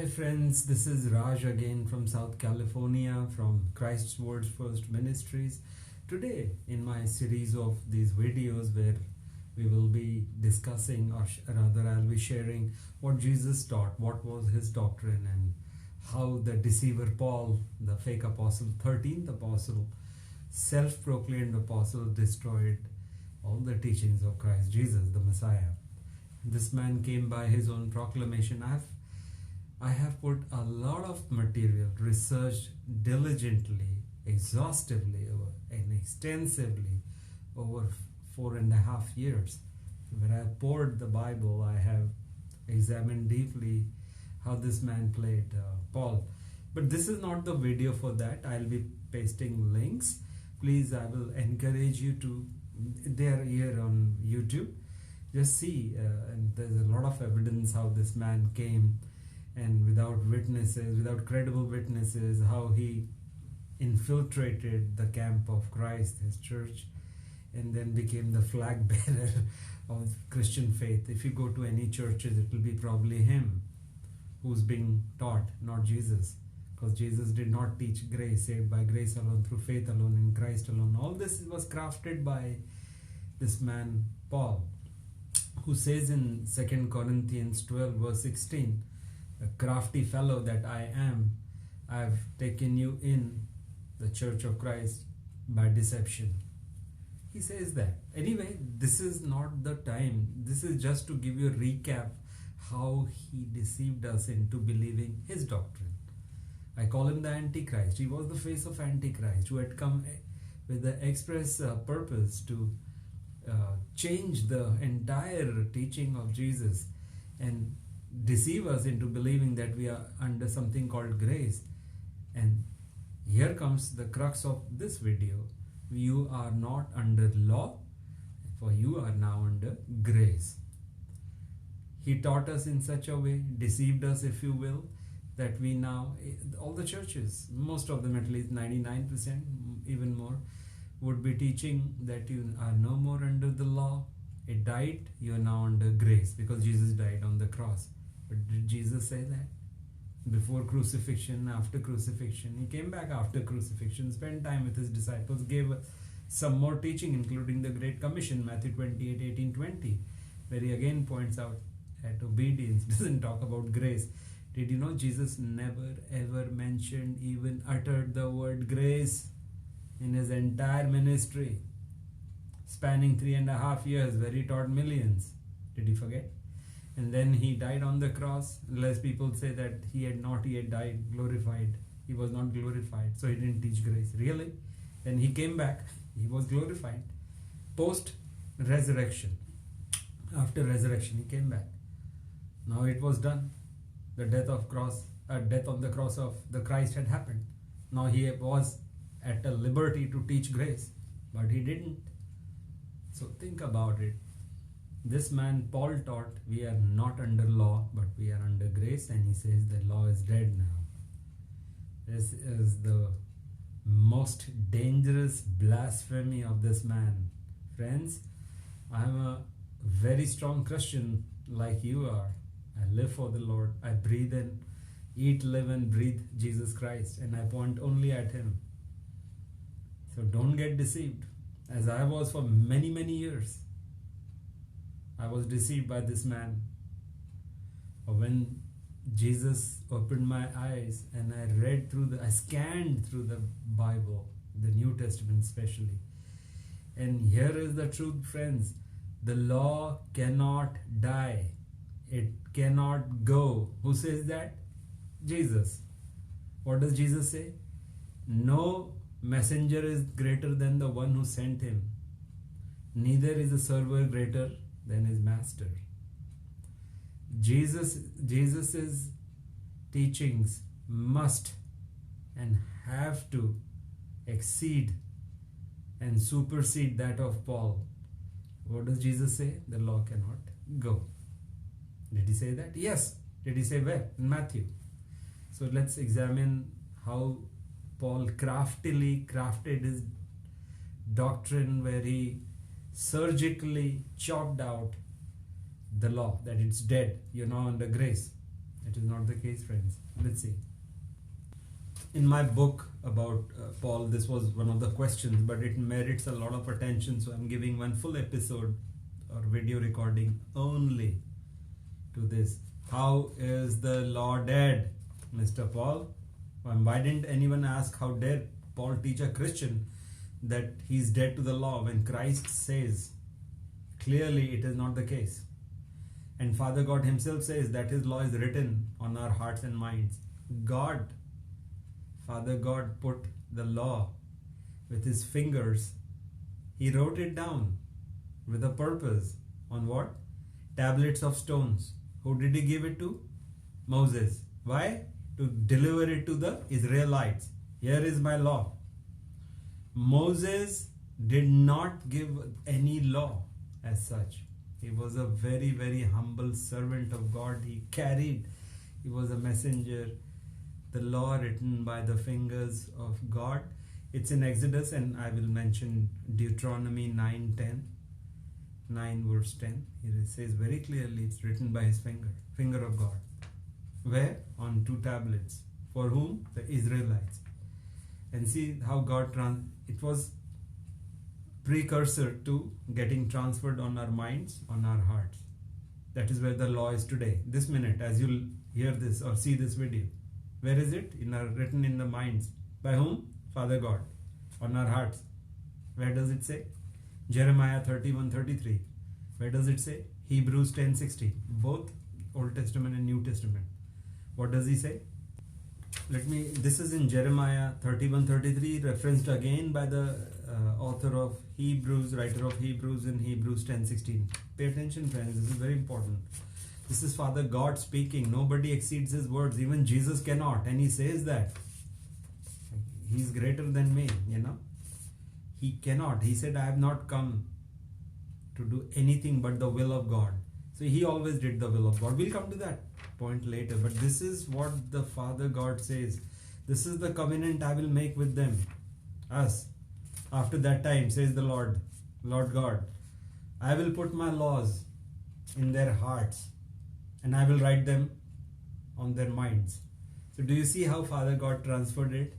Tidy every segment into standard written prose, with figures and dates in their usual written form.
Hi friends, this is Raj again from South California from Christ's Words First Ministries. Today in my series of these videos where we will be discussing, or rather I'll be sharing what Jesus taught, what was his doctrine, and how the deceiver Paul, the fake apostle, 13th apostle, self-proclaimed apostle, destroyed all the teachings of Christ Jesus, the Messiah. This man came by his own proclamation. I have put a lot of material, researched diligently, exhaustively, and extensively over 4.5 years. When I poured the Bible, I have examined deeply how this man played Paul. But this is not the video for that. I'll be pasting links. Please, I will encourage you to, they are here on YouTube. Just see, and there's a lot of evidence how this man came, and without witnesses, without credible witnesses, how he infiltrated the camp of Christ, his church, and then became the flag bearer of Christian faith. If you go to any churches, it will be probably him who's being taught, not Jesus. Because Jesus did not teach grace, saved by grace alone, through faith alone, in Christ alone. All this was crafted by this man, Paul, who says in 2 Corinthians 12 verse 16, a crafty fellow that I am, I've taken you in the church of Christ by deception. He says that. Anyway, this is not the time. This is just to give you a recap how he deceived us into believing his doctrine. I call him the Antichrist. He was the face of Antichrist, who had come with the express purpose to change the entire teaching of Jesus and deceive us into believing that we are under something called grace. And here comes the crux of this video. You are not under law, for you are now under grace. He taught us in such a way, deceived us if you will, that we now, all the churches, most of them, at least 99%, even more, would be teaching that you are no more under the law. It died, you are now under grace because Jesus died on the cross. But did Jesus say that? Before crucifixion, after crucifixion? He came back after crucifixion, spent time with his disciples, gave some more teaching, including the Great Commission, Matthew 28:18-20, where he again points out that obedience doesn't talk about grace. Did you know Jesus never ever mentioned, even uttered the word grace in his entire ministry, spanning 3.5 years, where he taught millions? Did you forget? And then he died on the cross. Unless people say that he had not yet died, glorified. He was not glorified, so he didn't teach grace. Really? Then he came back. He was glorified. Post-resurrection. After resurrection, he came back. Now it was done. The death on the cross of the Christ had happened. Now he was at a liberty to teach grace, but he didn't. So think about it. This man Paul taught we are not under law, but we are under grace, and he says the law is dead now. This is the most dangerous blasphemy of this man. Friends, I am a very strong Christian like you are. I live for the Lord. I breathe and eat, live and breathe Jesus Christ, and I point only at him. So don't get deceived, as I was for many, many years. I was deceived by this man. When Jesus opened my eyes and I scanned through the Bible, the New Testament especially. And here is the truth, friends. The law cannot die. It cannot go. Who says that? Jesus. What does Jesus say? No messenger is greater than the one who sent him. Neither is a servant greater than his master. Jesus's teachings must and have to exceed and supersede that of Paul. What does Jesus say? The law cannot go. Did he say that? Yes. Did he say where? In Matthew. So let's examine how Paul craftily crafted his doctrine, where he surgically chopped out the law, that it's dead, you're now under grace. It is not the case, friends. Let's see. In my book about Paul, this was one of the questions, but it merits a lot of attention, so I'm giving one full episode or video recording only to this. How is the law dead, Mr. Paul? Why didn't anyone ask how dare Paul teach a Christian that he's dead to the law when Christ says clearly it is not the case? And Father God himself says that his law is written on our hearts and minds. Father God put the law with his fingers. He wrote it down with a purpose. On what? Tablets of stones. Who did he give it to? Moses. Why? To deliver it to the Israelites. Here is my law. Moses did not give any law as such. He was a very, very humble servant of God. He was a messenger. The law written by the fingers of God. It's in Exodus, and I will mention Deuteronomy 9:10. 9 verse 10. It says very clearly it's written by his finger of God. Where? On 2 tablets. For whom? The Israelites. And see how God it was precursor to getting transferred on our minds, on our hearts. That is where the law is today. This minute, as you'll hear this or see this video. Where is it? Written in the minds. By whom? Father God. On our hearts. Where does it say? Jeremiah 31:33. Where does it say? Hebrews 10:16. Both Old Testament and New Testament. What does he say? This is in Jeremiah 31:33, referenced again by the author of Hebrews, writer of Hebrews in Hebrews 10:16. Pay attention, friends. This is very important. This is Father God speaking. Nobody exceeds his words. Even Jesus cannot. And he says that. He's greater than me, He cannot. He said, I have not come to do anything but the will of God. So he always did the will of God. We'll come to that point later. But this is what the Father God says. This is the covenant I will make with them. Us. After that time, says the Lord God. I will put my laws in their hearts. And I will write them on their minds. So do you see how Father God transferred it?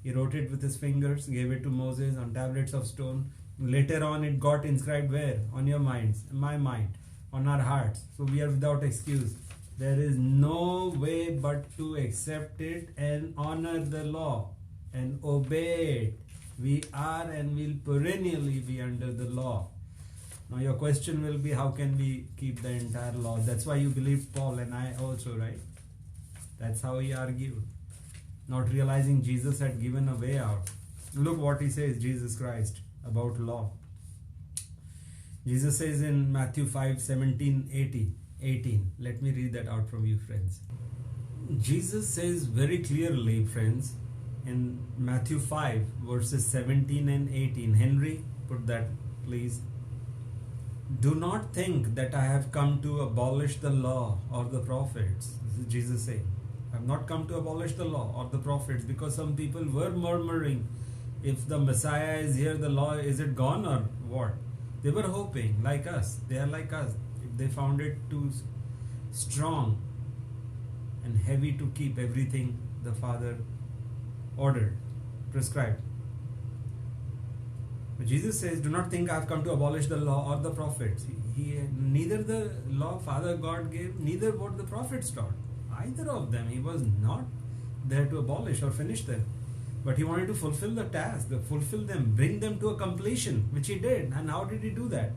He wrote it with his fingers, gave it to Moses on tablets of stone. Later on it got inscribed where? On your minds, my mind, on our hearts. So we are without excuse. There is no way but to accept it and honor the law and obey it. We are and will perennially be under the law. Now your question will be, how can we keep the entire law? That's why you believe Paul and I also, right? That's how he argued. Not realizing Jesus had given a way out. Look what he says, Jesus Christ, about law. Jesus says in Matthew 5:17-18. Let me read that out from you, friends. Jesus says very clearly, friends, in Matthew 5 verses 17 and 18. Henry, put that please. Do not think that I have come to abolish the law or the prophets. This is Jesus saying. I have not come to abolish the law or the prophets, because some people were murmuring, if the Messiah is here, the law, is it gone or what? They were hoping, like us. They are like us. If they found it too strong and heavy to keep everything the Father ordered, prescribed. But Jesus says, do not think I have come to abolish the law or the prophets. Neither the law Father God gave, neither what the prophets taught. Either of them. He was not there to abolish or finish them. But he wanted to fulfill the task, fulfill them, bring them to a completion, which he did. And how did he do that?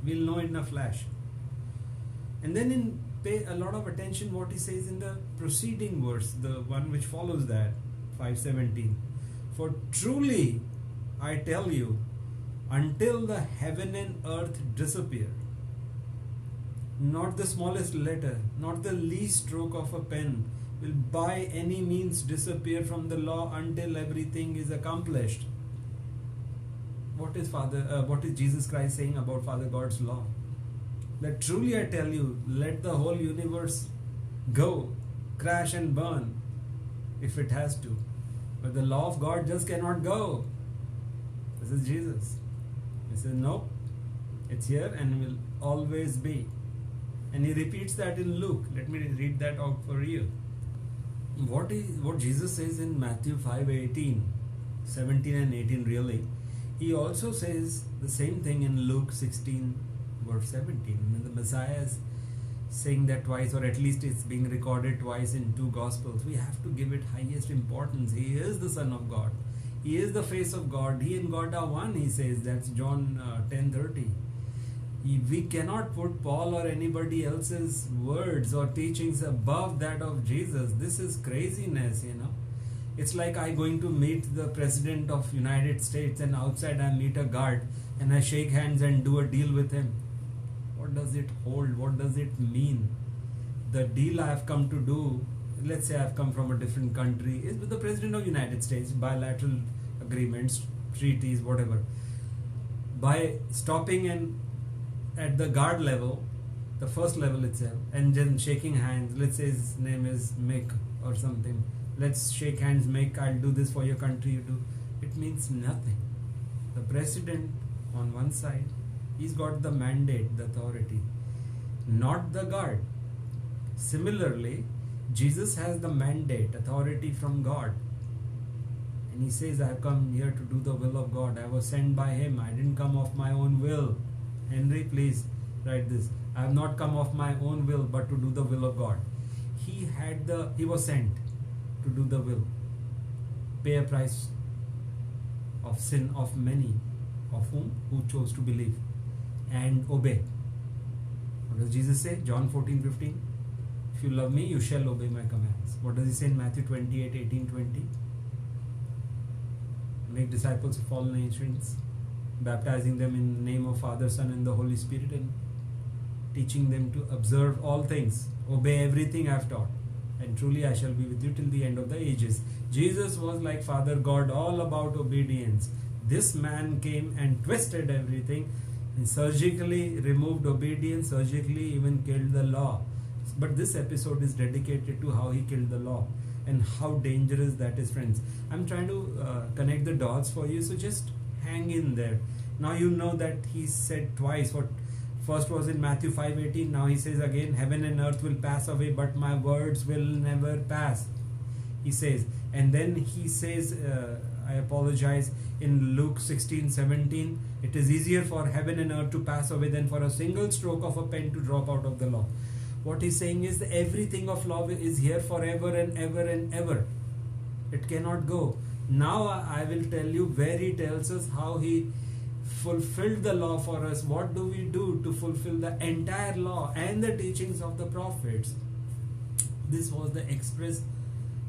We'll know in a flash. And then pay a lot of attention what he says in the preceding verse, the one which follows that, 5:17. For truly, I tell you, until the heaven and earth disappear, not the smallest letter, not the least stroke of a pen will by any means disappear from the law until everything is accomplished. What is Jesus Christ saying about Father God's law? That truly I tell you, let the whole universe go, crash and burn if it has to. But the law of God just cannot go. This is Jesus. He says, no, it's here and will always be. And he repeats that in Luke. Let me read that out for you. What Jesus says in Matthew 5:18, 17 and 18 really, he also says the same thing in Luke 16 verse 17. And the Messiah is saying that twice, or at least it's being recorded twice in two Gospels. We have to give it highest importance. He is the Son of God. He is the face of God. He and God are one, he says. That's John 10:30. We cannot put Paul or anybody else's words or teachings above that of Jesus. This is craziness, It's like I going to meet the President of United States, and outside I meet a guard and I shake hands and do a deal with him. What does it hold? What does it mean? The deal I have come to do, let's say I've come from a different country, is with the President of United States, bilateral agreements, treaties, whatever. By stopping and at the guard level, the first level itself, and then shaking hands, let's say his name is Mick or something, let's shake hands, Mick, I'll do this for your country, you do. It means nothing. The president on one side, he's got the mandate, the authority, not the guard. Similarly, Jesus has the mandate, authority from God. And he says, I have come here to do the will of God. I was sent by him. I didn't come of my own will. Henry, please write this. I have not come of my own will, but to do the will of God. He was sent to do the will. Pay a price of sin of many, of whom? Who chose to believe and obey. What does Jesus say? John 14:15. If you love me, you shall obey my commands. What does he say in Matthew 28:18-20? Make disciples of all nations, baptizing them in the name of Father, Son, and the Holy Spirit, and teaching them to observe all things, obey everything I have taught, and truly I shall be with you till the end of the ages. Jesus was like Father God, all about obedience. This man came and twisted everything and surgically removed obedience, surgically even killed the law. But this episode is dedicated to how he killed the law and how dangerous that is, friends. I'm trying to connect the dots for you, so just hang in there. Now you know that he said twice. What first was in Matthew 5:18. Now he says again, heaven and earth will pass away, but my words will never pass. He says, and then he says, I apologize, in Luke 16:17, it is easier for heaven and earth to pass away than for a single stroke of a pen to drop out of the law. What he's saying is that everything of law is here forever and ever and ever. It cannot go. Now I will tell you where he tells us how he fulfilled the law for us. What do we do to fulfill the entire law and the teachings of the prophets? This was the express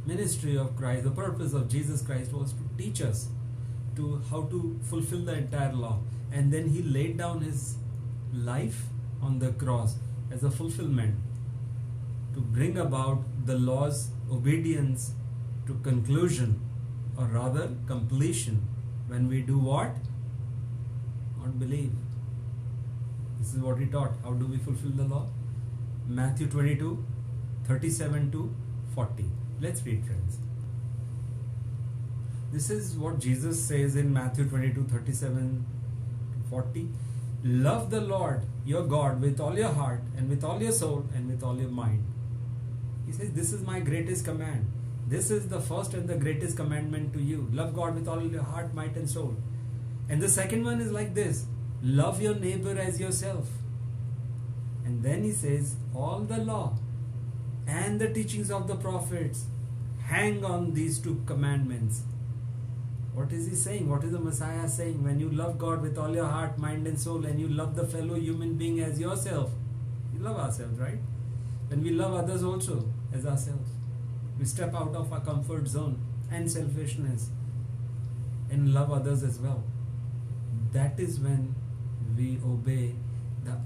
ministry of Christ. The purpose of Jesus Christ was to teach us to how to fulfill the entire law. And then he laid down his life on the cross as a fulfillment to bring about the law's obedience to conclusion, or rather completion, when we do what? Not believe. This is what he taught. How do we fulfill the law? Matthew 22:37-40. Let's read, friends. This is what Jesus says in Matthew 22:37-40. Love the Lord your God with all your heart and with all your soul and with all your mind. He says, this is my greatest command. This is the first and the greatest commandment to you. Love God with all your heart, might, and soul. And the second one is like this: love your neighbor as yourself. And then he says, all the law and the teachings of the prophets hang on these two commandments. What is he saying? What is the Messiah saying? When you love God with all your heart, mind, and soul, and you love the fellow human being as yourself, we love ourselves, right? When we love others also as ourselves, we step out of our comfort zone and selfishness and love others as well. That is when we obey the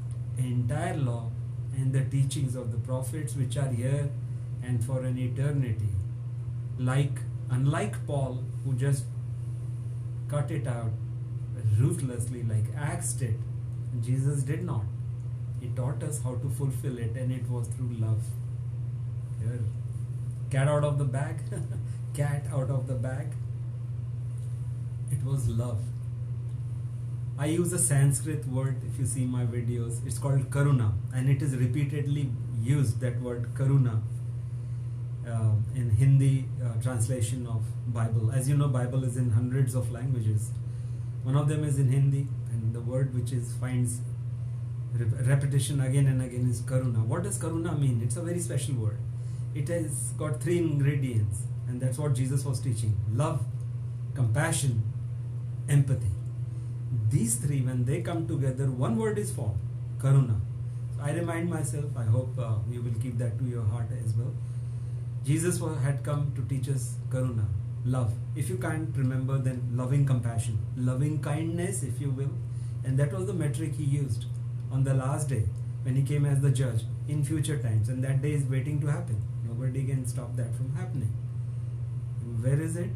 entire law and the teachings of the prophets, which are here and for an eternity. Unlike Paul, who just cut it out ruthlessly, like axed it, Jesus did not. He taught us how to fulfill it, and it was through love. Here, cat out of the bag. Cat out of the bag. It was love. I use a Sanskrit word. If you see my videos, it's called karuna, and it is repeatedly used, that word karuna, in Hindi translation of Bible. As you know, Bible is in hundreds of languages. One of them is in Hindi, and the word which finds repetition again and again is karuna. What does karuna mean? It's a very special word. It has got 3 ingredients, and that's what Jesus was teaching: love, compassion, empathy. These 3, when they come together, one word is formed: karuna. So I remind myself, I hope you will keep that to your heart as well. Jesus had come to teach us karuna, love. If you can't remember, then loving compassion, loving kindness, if you will. And that was the metric he used on the last day when he came as the judge in future times. And that day is waiting to happen. Nobody can stop that from happening. And where is it?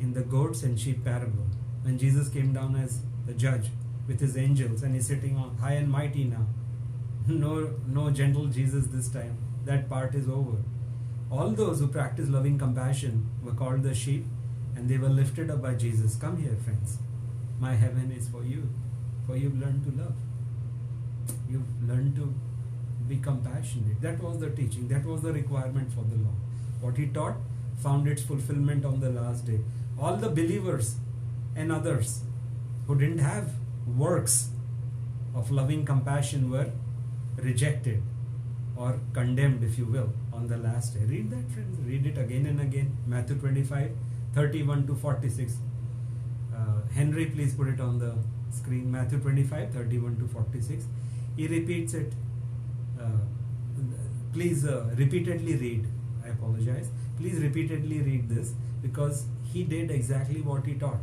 In the goats and sheep parable. When Jesus came down as the judge with his angels, and he's sitting on high and mighty now. No gentle Jesus this time. That part is over. All those who practice loving compassion were called the sheep, and they were lifted up by Jesus. Come here, friends. My heaven is for you. For you've learned to love. You've learned to be compassionate. That was the teaching. That was the requirement for the law. What he taught found its fulfillment on the last day. All the believers and others who didn't have works of loving compassion were rejected or condemned, if you will, on the last day. Read that, friends. Read it again and again. Matthew 25, 31 to 46. Henry, please put it on the screen. Matthew 25, 31 to 46. He repeats it. Please repeatedly read. I apologize. Please repeatedly read this, because he did exactly what he taught.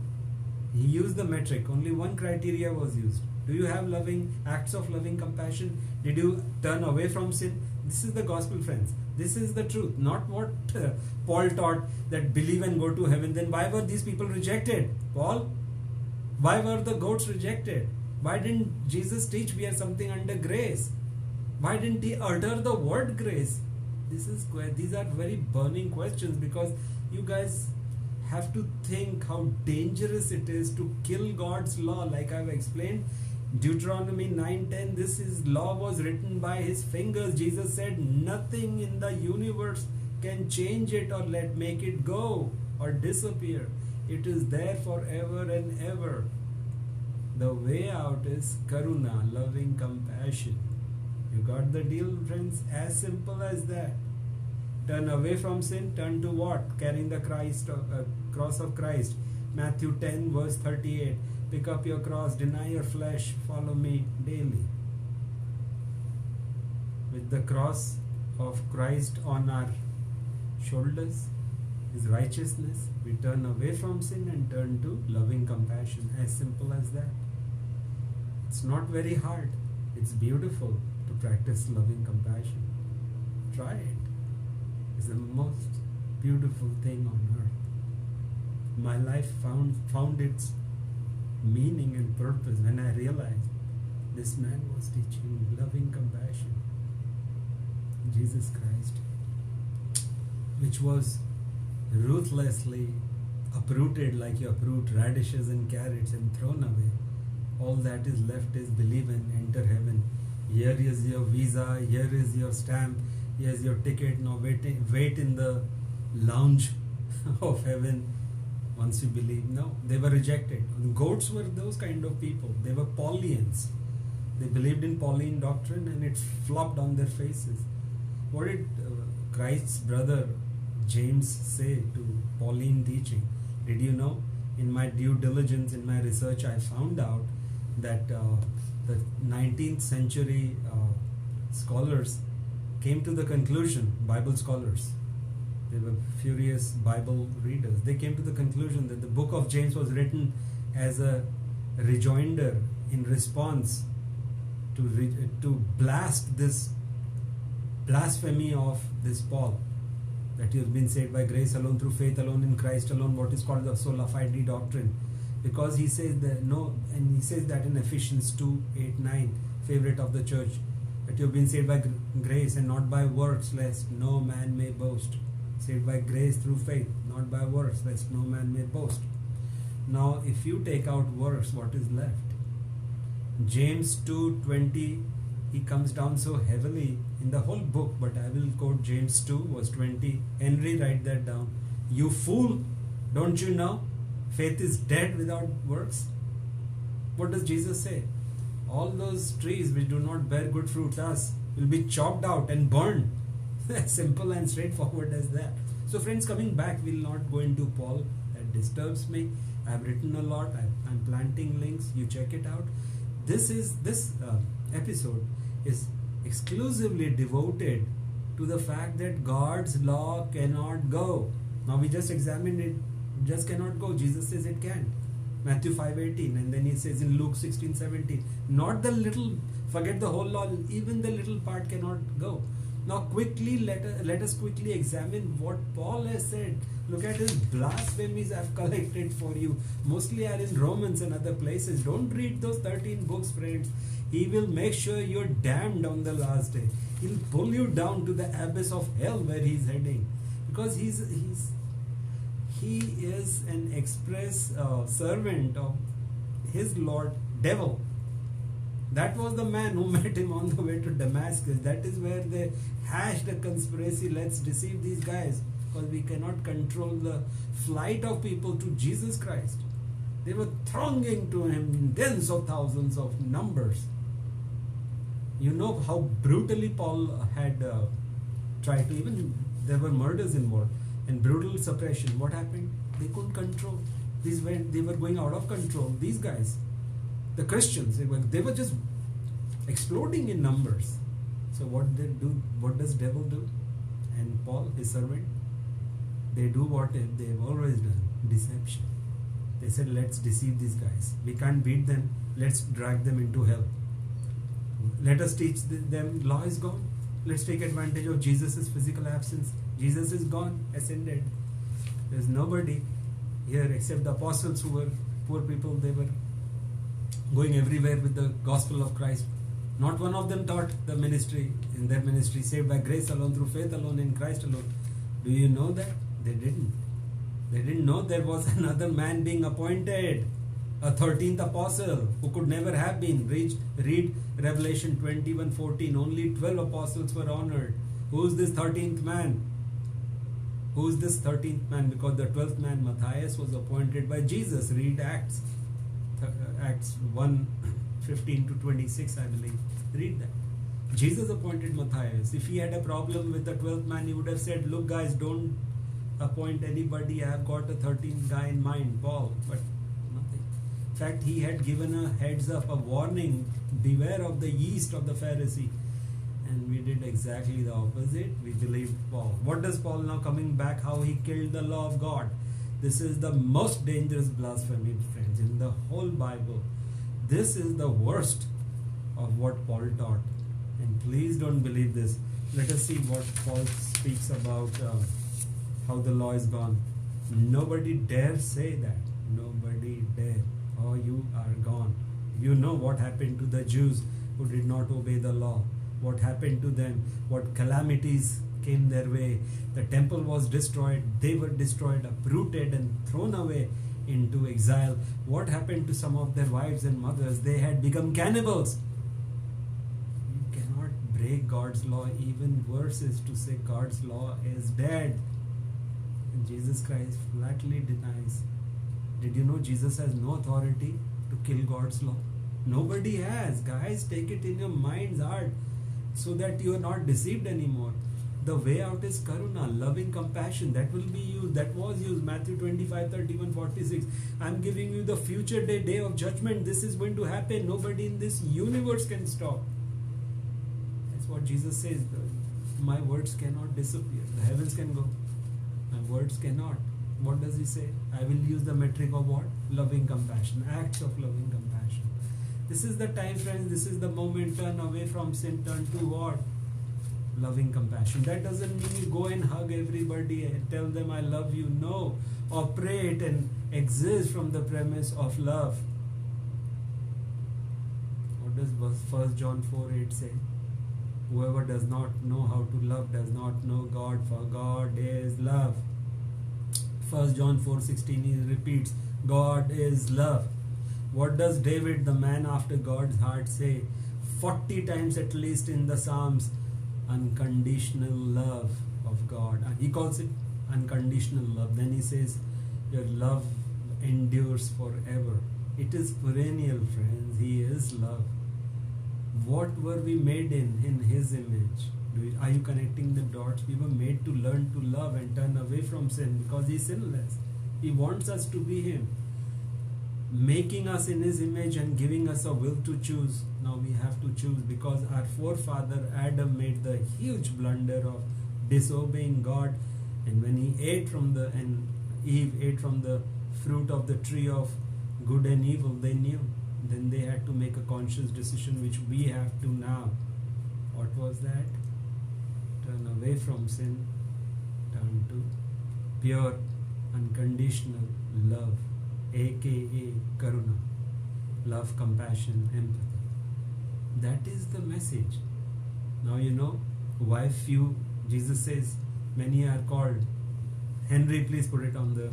He used the metric. Only one criteria was used. Do you have acts of loving compassion? Did you turn away from sin? This is the gospel, friends. This is the truth. Not what Paul taught, that believe and go to heaven. Then why were these people rejected, Paul? Why were the goats rejected? Why didn't Jesus teach we are something under grace? Why didn't he utter the word grace? These are very burning questions, because you guys have to think how dangerous it is to kill God's law. Like I've explained, Deuteronomy 9:10, law was written by his fingers. Jesus said nothing in the universe can change it or make it go or disappear. It is there forever and ever. The way out is karuna, loving compassion. You got the deal, friends? As simple as that. Turn away from sin, turn to what? Carrying the cross of Christ. Matthew 10 verse 38. Pick up your cross, deny your flesh, follow me daily. With the cross of Christ on our shoulders, his righteousness, we turn away from sin and turn to loving compassion. As simple as that. It's not very hard. It's beautiful to practice loving compassion. Try it. It's the most beautiful thing on earth. My life found its meaning and purpose when I realized this man was teaching loving compassion. Jesus Christ, which was ruthlessly uprooted like you uproot radishes and carrots and thrown away. All that is left is believe and enter heaven. Here is your visa, here is your stamp, here is your ticket. Now wait in the lounge of heaven once you believe. No, they were rejected. The goats were those kind of people. They were Paulians. They believed in Pauline doctrine, and it flopped on their faces. What did Christ's brother James say to Pauline teaching? Did you know? In my due diligence, in my research, I found out that the 19th century scholars came to the conclusion, Bible scholars, they were furious Bible readers, they came to the conclusion that the book of James was written as a rejoinder in response to blast this blasphemy of this Paul, that you have been saved by grace alone, through faith alone, in Christ alone, what is called the sola fide doctrine. Because he says that and he says that in Ephesians 2:8-9, favorite of the church, that you have been saved by grace and not by works, lest no man may boast. Saved by grace through faith, not by works, lest no man may boast. Now, if you take out works, what is left? James 2:20, he comes down so heavily in the whole book, but I will quote James 2 verse 20. Henry, write that down. You fool, don't you know faith is dead without works? What does Jesus say? All those trees which do not bear good fruit us will be chopped out and burned. Simple and straightforward as that. So friends, coming back, we'll not go into Paul. That disturbs me. I've written a lot. I'm planting links. You check it out. This episode is exclusively devoted to the fact that God's law cannot go. Now we just examined it. Just cannot go. Jesus says it can. Matthew 5:18, and then he says in Luke 16:17, not the little, forget the whole law, even the little part cannot go. Now quickly, let us quickly examine what Paul has said. Look at his blasphemies I've collected for you. Mostly are in Romans and other places. Don't read those 13 books, friends. He will make sure you're damned on the last day. He'll pull you down to the abyss of hell where he's heading. Because he is an express servant of his Lord devil. That was the man who met him on the way to Damascus. That is where they hashed a conspiracy. Let's deceive these guys because we cannot control the flight of people to Jesus Christ. They were thronging to him in tens of thousands of numbers. You know how brutally Paul had tried to, even there were murders involved and brutal suppression. What happened? They couldn't control. They were going out of control. These guys, the Christians, they were just exploding in numbers. So what they do? What does devil do? And Paul, his servant, they do what they've always done: deception. They said, let's deceive these guys. We can't beat them. Let's drag them into hell. Let us teach them law is gone. Let's take advantage of Jesus' physical absence. Jesus is gone, ascended. There's nobody here except the apostles who were poor people. They were going everywhere with the gospel of Christ. Not one of them taught the ministry, in their ministry, saved by grace alone, through faith alone, in Christ alone. Do you know that? They didn't. They didn't know there was another man being appointed, a 13th apostle who could never have been. Read Revelation 21:14. Only 12 apostles were honored. Who's this 13th man? Who's this 13th man? Because the 12th man, Matthias, was appointed by Jesus. Read Acts 1:15 to 26, I believe. Read that. Jesus appointed Matthias. If he had a problem with the 12th man, he would have said, look guys, don't appoint anybody. I have got a 13th guy in mind, Paul. But nothing. In fact, he had given a heads up, a warning. Beware of the yeast of the Pharisee. And we did exactly the opposite. We believed Paul. What does Paul now, coming back, how he killed the law of God? This is the most dangerous blasphemy, friends, in the whole Bible. This is the worst of what Paul taught. And please don't believe this. Let us see what Paul speaks about how the law is gone. Nobody dare say that. Nobody dare. Oh, you are gone. You know what happened to the Jews who did not obey the law. What happened to them? What calamities came their way? The temple was destroyed. They were destroyed, uprooted and thrown away into exile. What happened to some of their wives and mothers? They had become cannibals. You cannot break God's law. Even worse is to say God's law is dead. And Jesus Christ flatly denies. Did you know Jesus has no authority to kill God's law? Nobody has. Guys, take it in your mind's heart so that you are not deceived anymore. The way out is karuna, loving compassion. That will be used. That was used. Matthew 25:31-46. I'm giving you the future day of judgment. This is going to happen. Nobody in this universe can stop. That's what Jesus says. My words cannot disappear. The heavens can go. My words cannot. What does he say? I will use the metric of what? Loving compassion. Acts of loving compassion. This is the time, friends. This is the moment. Turn away from sin. Turn to what? Loving compassion. That doesn't mean you go and hug everybody and tell them I love you. No. Operate and exist from the premise of love. What does 1 John 4:8 say? Whoever does not know how to love does not know God, for God is love. 1 John 4:16 he repeats, God is love. What does David, the man after God's heart, say 40 times at least in the Psalms? Unconditional love of God. He calls it unconditional love. Then he says, your love endures forever. It is perennial, friends. He is love. What were we made in His image? Are you connecting the dots? We were made to learn to love and turn away from sin because He is sinless. He wants us to be Him, making us in His image and giving us a will to choose. Now we have to choose, because our forefather Adam made the huge blunder of disobeying God, and when Eve ate from the fruit of the tree of good and evil, they knew. Then they had to make a conscious decision, which we have to now. What was that? Turn away from sin, turn to pure, unconditional love, aka Karuna. Love, compassion, empathy. That is the message. Now you know why few. Jesus says, many are called. Henry, please put it on the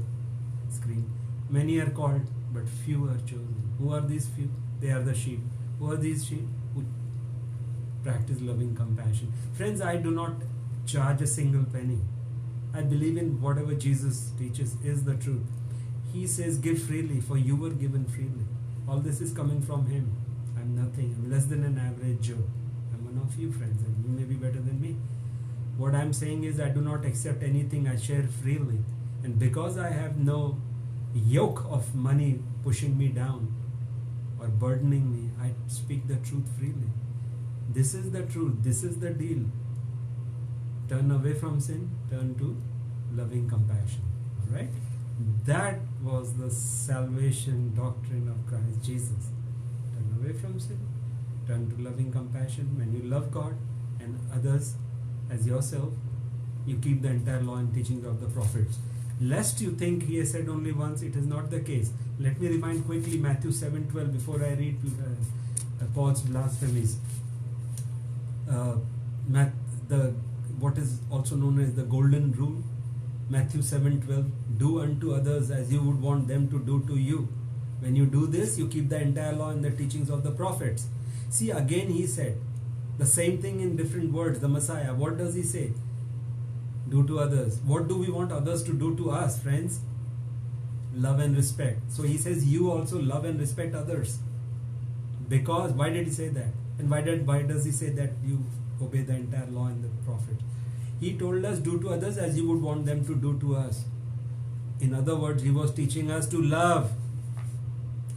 screen. Many are called, but few are chosen. Who are these few? They are the sheep. Who are these sheep? Who practice loving compassion. Friends, I do not charge a single penny. I believe in whatever Jesus teaches is the truth. He says, give freely, for you were given freely. All this is coming from Him. I'm nothing. I'm less than an average Joe. I'm one of you, friends, and you may be better than me. What I'm saying is, I do not accept anything. I share freely. And because I have no yoke of money pushing me down or burdening me, I speak the truth freely. This is the truth. This is the deal. Turn away from sin, turn to loving compassion. Alright? That was the salvation doctrine of Christ Jesus. Turn away from sin, turn to loving compassion. When you love God and others as yourself, you keep the entire law and teachings of the prophets. Lest you think He has said only once, it is not the case. Let me remind quickly Matthew 7:12 before I read Paul's blasphemies. What is also known as the golden rule. Matthew 7:12, do unto others as you would want them to do to you. When you do this, you keep the entire law and the teachings of the prophets. See, again He said the same thing in different words. The Messiah, what does He say? Do to others. What do we want others to do to us, friends? Love and respect. So He says, you also love and respect others. Because, why did He say that? And why does He say that you obey the entire law and the prophets? He told us, do to others as you would want them to do to us. In other words, He was teaching us to love.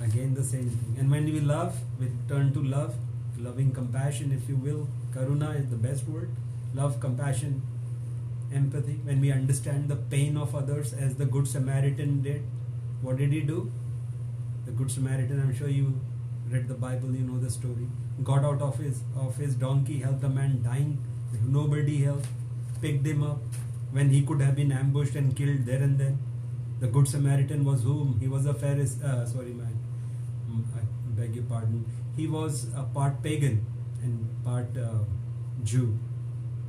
Again the same thing. And when we love, we turn to love, loving compassion, if you will. Karuna is the best word. Love, compassion, empathy. When we understand the pain of others, as the Good Samaritan did. What did he do? The Good Samaritan, I'm sure you read the Bible, you know the story. Got out of his donkey, helped the man dying, nobody helped, picked him up when he could have been ambushed and killed there and then. The Good Samaritan was whom? He was a Pharisee, I beg your pardon. He was a part pagan and part Jew,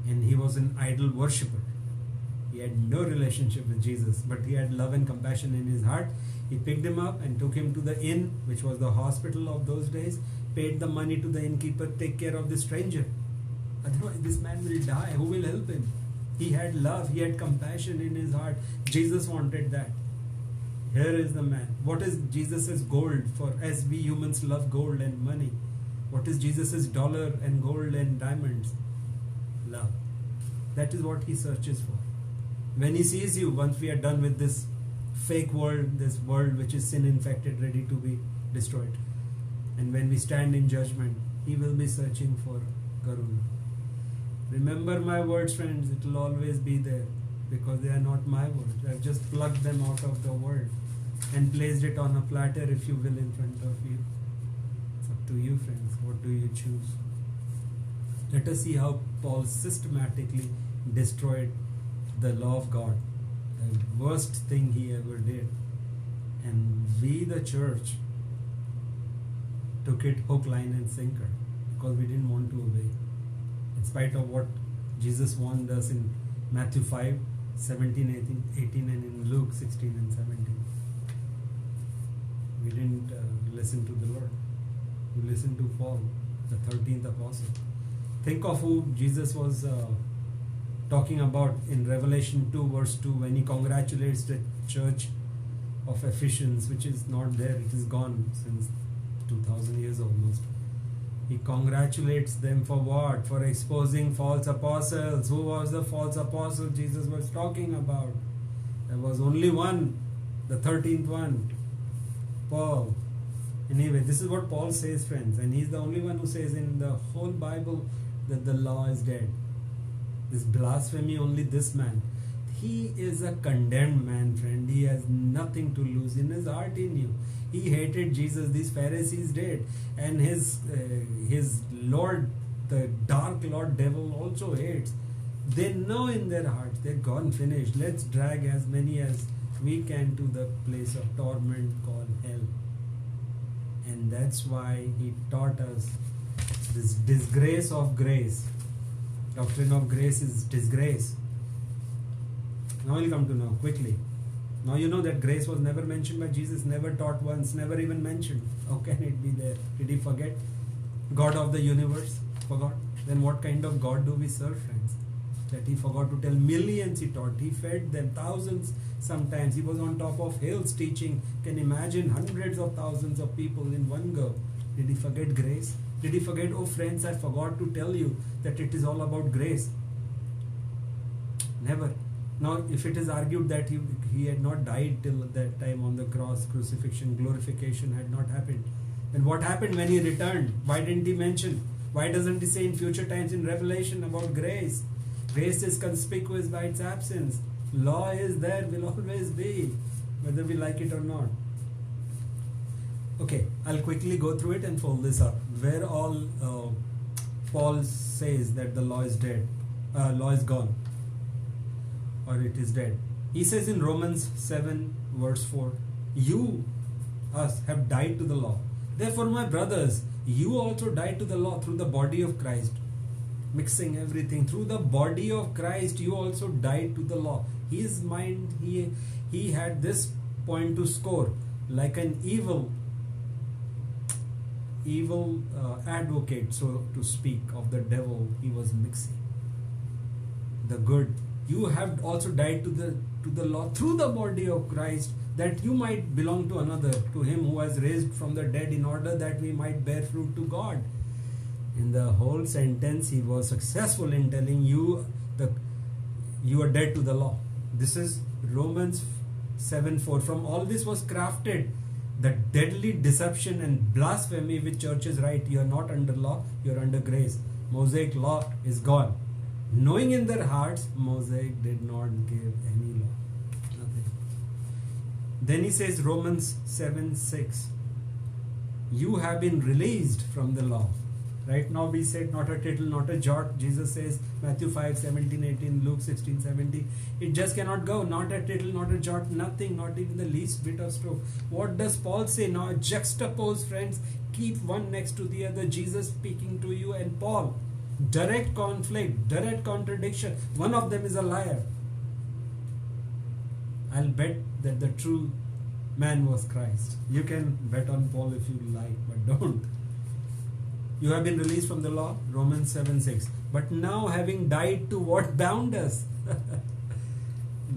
and he was an idol worshipper. He had no relationship with Jesus, but he had love and compassion in his heart. He picked him up and took him to the inn, which was the hospital of those days, paid the money to the innkeeper, take care of the stranger. Otherwise, this man will die. Who will help him? He had love, he had compassion in his heart. Jesus wanted that. Here is the man. What is Jesus's gold? For as we humans love gold and money, what is Jesus's dollar and gold and diamonds? Love. That is what He searches for. When He sees you, once we are done with this fake world, this world which is sin infected, ready to be destroyed, and when we stand in judgment, He will be searching for Karuna. Remember my words, friends. It will always be there, because they are not my words. I have just plucked them out of the world and placed it on a platter, if you will, in front of you. It's up to you, friends. What do you choose? Let us see how Paul systematically destroyed the law of God, the worst thing he ever did. And we, the church, took it hook, line and sinker, because we didn't want to obey. In spite of what Jesus warned us in Matthew 5, 17, 18, and in Luke 16 and 17. We didn't listen to the Lord. We listened to Paul, the 13th apostle. Think of who Jesus was talking about in Revelation 2 verse 2 when he congratulates the church of Ephesians, which is not there. It is gone since 2000 years almost. He congratulates them for what? For exposing false apostles. Who was the false apostle Jesus was talking about? There was only one, the 13th one, Paul. Anyway, this is what Paul says, friends, and he's the only one who says in the whole Bible that the law is dead. This blasphemy, only this man. He is a condemned man, friend. He has nothing to lose. In his heart he knew. He hated Jesus. These Pharisees did. And his Lord, the dark Lord devil also hates. They know in their hearts, they're gone, finished. Let's drag as many as we can to the place of torment called hell. And that's why he taught us this disgrace of grace. Doctrine of grace is disgrace. Now you'll come to know quickly. Now you know that grace was never mentioned by Jesus, never taught once, never even mentioned. How can it be there? Did he forget? God of the universe forgot? Then what kind of God do we serve, friends? That he forgot to tell. Millions he taught. He fed them, thousands sometimes. He was on top of hills teaching. Can imagine hundreds of thousands of people in one go. Did he forget grace? Did he forget, oh friends, I forgot to tell you that it is all about grace? Never. Now, if it is argued that he had not died till that time on the cross, crucifixion, glorification had not happened, then what happened when he returned? Why didn't he mention? Why doesn't he say in future times in Revelation about grace? Grace is conspicuous by its absence. Law is there, will always be, whether we like it or not. Okay, I'll quickly go through it and fold this up. Where all Paul says that the law is dead, law is gone, or it is dead. He says in Romans 7 verse 4, you, us, have died to the law. Therefore, my brothers, you also died to the law through the body of Christ. Mixing everything. Through the body of Christ, you also died to the law. His mind, he had this point to score. Like an evil advocate, so to speak, of the devil, he was mixing the good. You have also died to the law through the body of Christ, that you might belong to another, to him who has raised from the dead, in order that we might bear fruit to God. In the whole sentence, he was successful in telling you that you are dead to the law. This is Romans 7:4. From all this was crafted the deadly deception and blasphemy which churches write. You are not under law, you are under grace. Mosaic law is gone. Knowing in their hearts, Mosaic did not give any law. Nothing. Then he says, Romans 7:6. You have been released from the law. Right now we said not a tittle, not a jot. Jesus says, Matthew 5:17-18, Luke 16:70. It just cannot go. Not a tittle, not a jot, nothing, not even the least bit of stroke. What does Paul say now? Juxtapose, friends. Keep one next to the other. Jesus speaking to you and Paul. Direct conflict, direct contradiction. One of them is a liar. I'll bet that the true man was Christ. You can bet on Paul if you like, but don't. You have been released from the law, Romans 7:6. But now, having died to what bound us?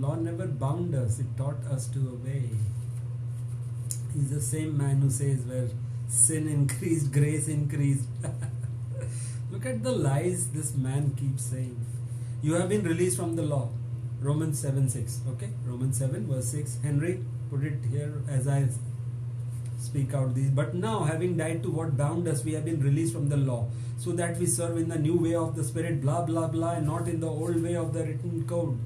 Law never bound us. It taught us to obey. He's the same man who says where sin increased, grace increased. Look at the lies this man keeps saying. You have been released from the law, Romans 7:6. Okay, Romans 7 verse 6. Henry, put it here as I speak out these. But now, having died to what bound us, we have been released from the law, so that we serve in the new way of the Spirit, blah blah blah, and not in the old way of the written code.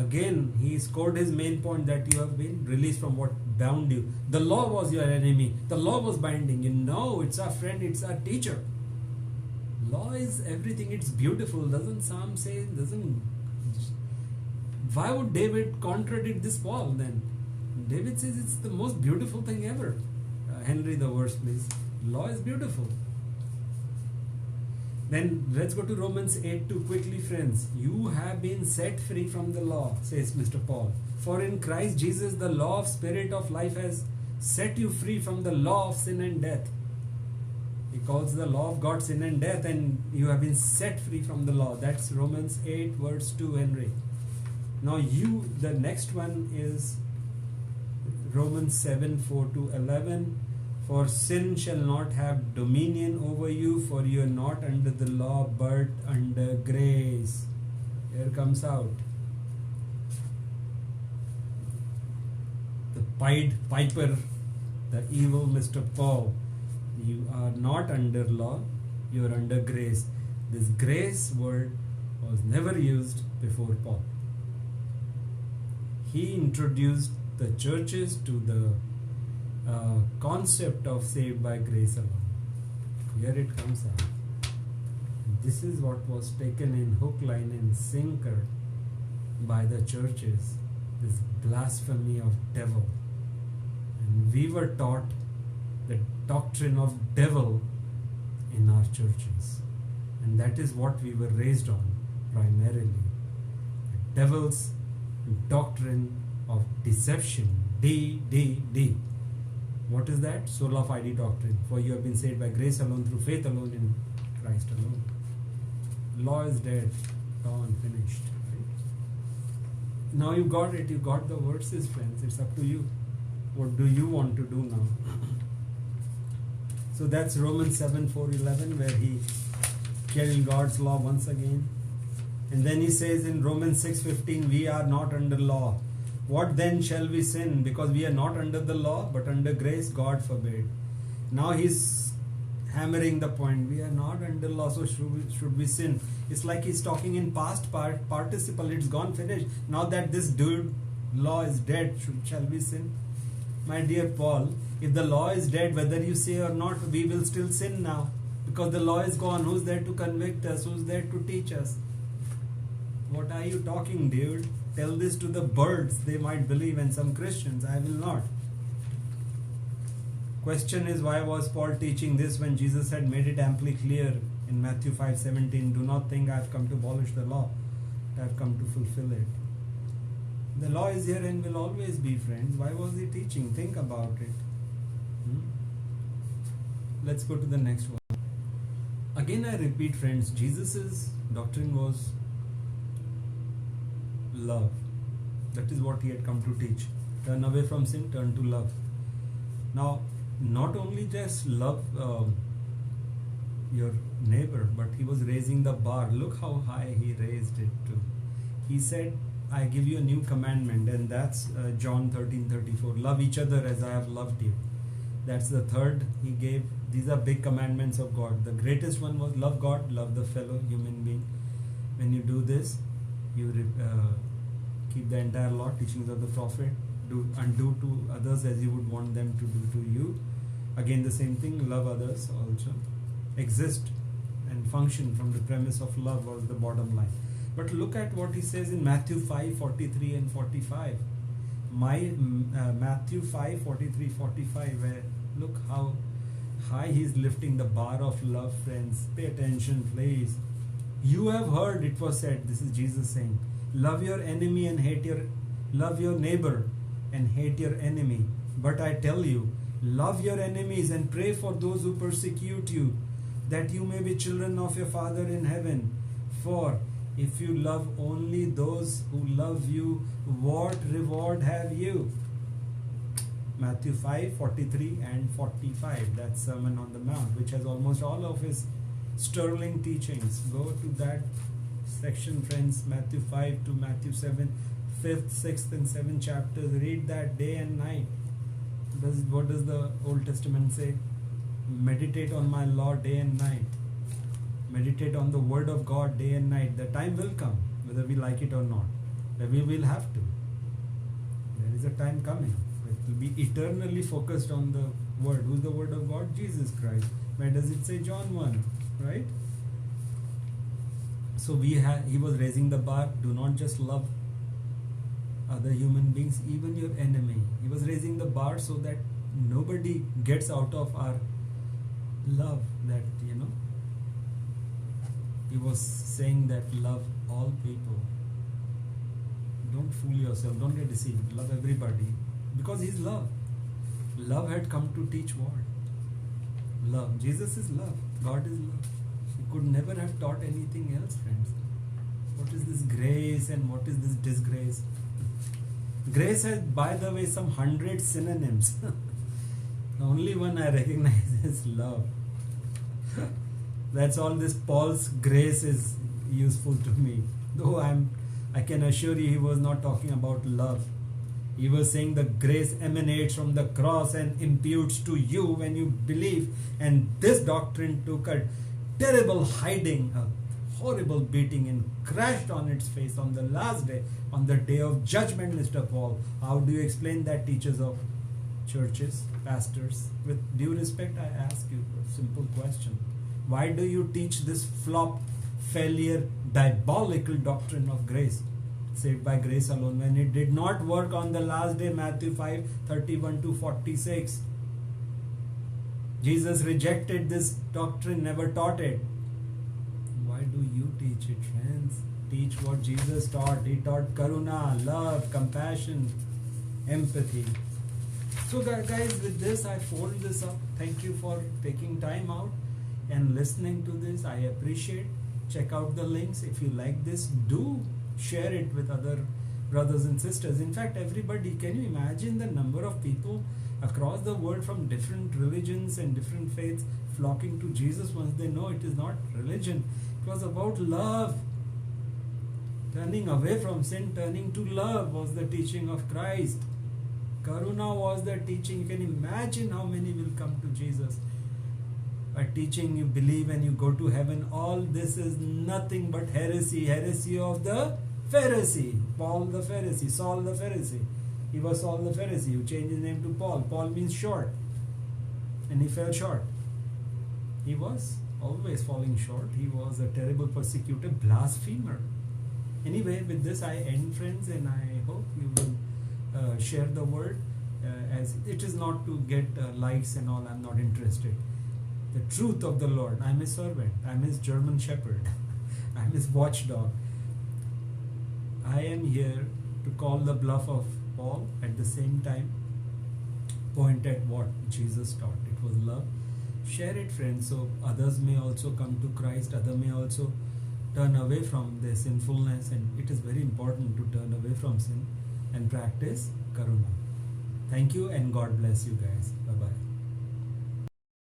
Again, he scored his main point, that you have been released from what bound you. The law was your enemy. The law was binding you. No, it's our friend, it's our teacher. Law is everything. It's beautiful. Doesn't Psalm say? Why would David contradict this Paul then? David says it's the most beautiful thing ever. Henry, the verse, please. Law is beautiful. Then let's go to Romans 8:2 quickly, friends. You have been set free from the law, says Mr. Paul. For in Christ Jesus, the law of spirit of life has set you free from the law of sin and death. He calls the law of God sin and death, and you have been set free from the law. That's Romans 8 verse 2, Henry. Now the next one is Romans 7 4 to 11. For sin shall not have dominion over you, for you are not under the law but under grace. Here comes out the Pied Piper, the evil Mr. Paul. You are not under law, you are under grace. This grace word was never used before Paul. He introduced the churches to the concept of saved by grace alone. Here it comes out. This is what was taken in hook, line and sinker by the churches, this blasphemy of devil. And we were taught the doctrine of devil in our churches, and that is what we were raised on primarily. The devil's doctrine of deception. D. What is that? Sola Fide doctrine. For you have been saved by grace alone, through faith alone, in Christ alone. Law is dead, gone, finished. Right? Now you got it. You got the verses, friends. It's up to you. What do you want to do now? So that's Romans 7 4 11, where he killed God's law once again. And then he says in Romans 6:15, we are not under law. What then shall we sin? Because we are not under the law, but under grace, God forbid. Now he's hammering the point. We are not under law, so should we sin? It's like he's talking in past participle. It's gone, finished. Now that this law is dead, shall we sin? My dear Paul, if the law is dead, whether you say or not, we will still sin now. Because the law is gone. Who's there to convict us? Who's there to teach us? What are you talking, dude? Tell this to the birds. They might believe, and some Christians. I will not. Question is, why was Paul teaching this when Jesus had made it amply clear in Matthew 5:17? Do not think I have come to abolish the law. I have come to fulfill it. The law is here and will always be, friends. Why was he teaching? Think about it. Let's go to the next one. Again, I repeat, friends, Jesus' doctrine was love. That is what he had come to teach. Turn away from sin, turn to love. Now, not only just love your neighbor, but he was raising the bar. Look how high he raised it to. He said, I give you a new commandment, and that's John 13:34. Love each other as I have loved you. That's the third he gave. These are big commandments of God. The greatest one was love God, love the fellow human being. When you do this, you keep the entire law, teachings of the prophet, do to others as you would want them to do to you. Again, the same thing, love others also. Exist and function from the premise of love was the bottom line. But look at what he says in Matthew 5:43 and 45. Matthew 5:43, 45, where look how high he's lifting the bar of love, friends. Pay attention, please. You have heard it was said, this is Jesus saying, love your enemy and love your neighbor and hate your enemy. But I tell you, love your enemies and pray for those who persecute you, that you may be children of your Father in heaven. For if you love only those who love you, what reward have you? Matthew 5:43 and 45. That's Sermon on the Mount, which has almost all of his sterling teachings. Go to that section, friends, Matthew 5 to Matthew 7, 5th, 6th and 7th chapters. Read that day and night. What does the Old Testament say? Meditate on my law day and night. Meditate on the word of God day and night. The time will come, whether we like it or not, that we will have to. There is a time coming. It will be eternally focused on the word. Who's the word of God? Jesus Christ. Where does it say? John 1, right? So he was raising the bar. Do not just love other human beings, even your enemy. He was raising the bar so that nobody gets out of our love, that he was saying that love all people. Don't fool yourself, don't get deceived. Love everybody, because he's love. Love had come to teach what? Love. Jesus is love. God is love. He could never have taught anything else, friends. What is this grace and what is this disgrace? Grace has, by the way, some 100 synonyms. The only one I recognize is love. That's all this Paul's grace is useful to me. Though I can assure you he was not talking about love. He was saying the grace emanates from the cross and imputes to you when you believe. And this doctrine took a terrible hiding, a horrible beating, and crashed on its face on the last day, on the day of judgment, Mr. Paul. How do you explain that, teachers of churches, pastors? With due respect, I ask you a simple question. Why do you teach this flop, failure, diabolical doctrine of grace? Saved by grace alone, when it did not work on the last day, Matthew 5:31-46. Jesus rejected this doctrine, never taught it. Why do you teach it, friends? Teach what Jesus taught. He taught karuna, love, compassion, empathy. So guys, with this I fold this up. Thank you for taking time out and listening to this. I appreciate. Check out the links. If you like this, do share it with other brothers and sisters. In fact, everybody, can you imagine the number of people across the world from different religions and different faiths flocking to Jesus once they know it is not religion? It was about love. Turning away from sin, turning to love was the teaching of Christ. Karuna was the teaching. You can imagine how many will come to Jesus. By teaching you believe and you go to heaven, all this is nothing but heresy. Heresy of the Pharisee. Paul the Pharisee, Saul the Pharisee. He was Saul the Pharisee who changed his name to Paul. Paul means short. And he fell short. He was always falling short. He was a terrible persecutor, blasphemer. Anyway, with this I end, friends, and I hope you will share the word. As it is not to get likes and all. I'm not interested. The truth of the Lord. I'm his servant. I'm his German shepherd. I'm his watchdog. I am here to call the bluff of Paul, at the same time point at what Jesus taught. It was love. Share it, friends, so others may also come to Christ. Others may also turn away from their sinfulness, and it is very important to turn away from sin and practice karuna. Thank you, and God bless you guys.